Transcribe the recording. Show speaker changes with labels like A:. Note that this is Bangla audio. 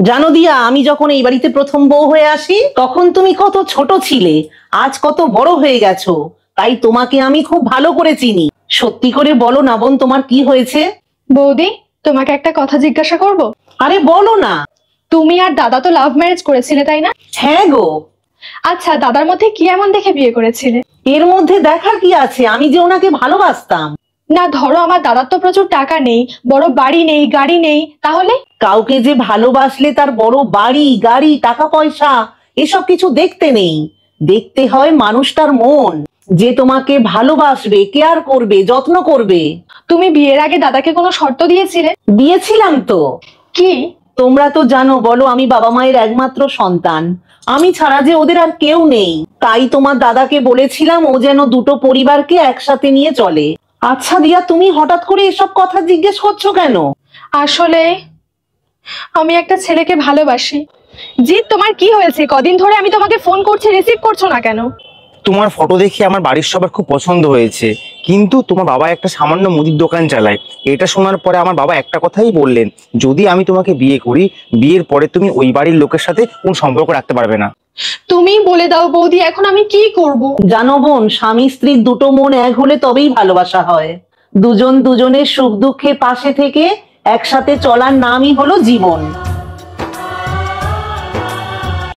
A: জানো দিয়া, আমি যখন এই বাড়িতে প্রথম বউ হয়ে আসি তখন তুমি কত ছোট ছিলে, আজ কত বড় হয়ে গেছো। তাই তোমাকে আমি খুব ভালো করে চিনি। সত্যি করে বলো না বোন, তোমার কি হয়েছে?
B: বৌদি, তোমাকে একটা কথা জিজ্ঞাসা করব।
A: আরে বলো না।
B: তুমি আর দাদা তো লাভ ম্যারেজ করেছিলে, তাই না?
A: হ্যাঁ গো।
B: আচ্ছা, দাদার মধ্যে কি এমন দেখে বিয়ে করেছিলে?
A: এর মধ্যে দেখার কি আছে, আমি যে ওনাকে ভালোবাসতাম।
B: না, ধরো আমার দাদার তো প্রচুর টাকা নেই, বড় বাড়ি নেই, গাড়ি নেই, তাহলে?
A: কাউকে যে ভালোবাসলে তার বড় বাড়ি, গাড়ি, টাকা পয়সা এসব কিছু দেখতে নেই। দেখতে হয় মানুষটার মন, যে তোমাকে ভালোবাসবে, কেয়ার করবে, যত্ন করবে।
B: তুমি বিয়ের আগে দাদাকে কোনো শর্ত দিয়েছিলে?
A: দিয়েছিলাম তো।
B: কি?
A: তোমরা তো জানো, বলো, আমি বাবা মায়ের একমাত্র সন্তান। আমি ছাড়া যে ওদের আর কেউ নেই। তাই তোমার দাদাকে বলেছিলাম ও যেন দুটো পরিবারকে একসাথে নিয়ে চলে। আচ্ছা দিয়া, তুমি হঠাৎ করে এসব কথা জিজ্ঞেস করছো কেন?
B: আসলে আমি একটা ছেলেকে ভালোবাসি। জিৎ, তোমার কি হয়েছে? কদিন ধরে আমি তোমাকে ফোন করছি, রিসিভ করছো না কেন?
C: তোমার ফটো দেখে আমার বাড়ির সবার খুব পছন্দ হয়েছে, কিন্তু তোমার বাবা একটা সামান্য মুদির দোকান চালায়। এটা শোনার পরে আমার বাবা একটা কথাই বললেন, যদি আমি তোমাকে বিয়ে করি, বিয়ের পরে তুমি ওই বাড়ির লোকের সাথে কোন সম্পর্ক রাখতে পারবে না।
B: তুমি বলে দাও বৌদি, এখন আমি কি করব?
A: জানো বোন, স্বামী স্ত্রীর দুটো মন এক হলে তবেই ভালোবাসা হয়। দুজন দুজনের সুখ দুঃখে পাশে থেকে একসাথে চলার নামই হলো জীবন।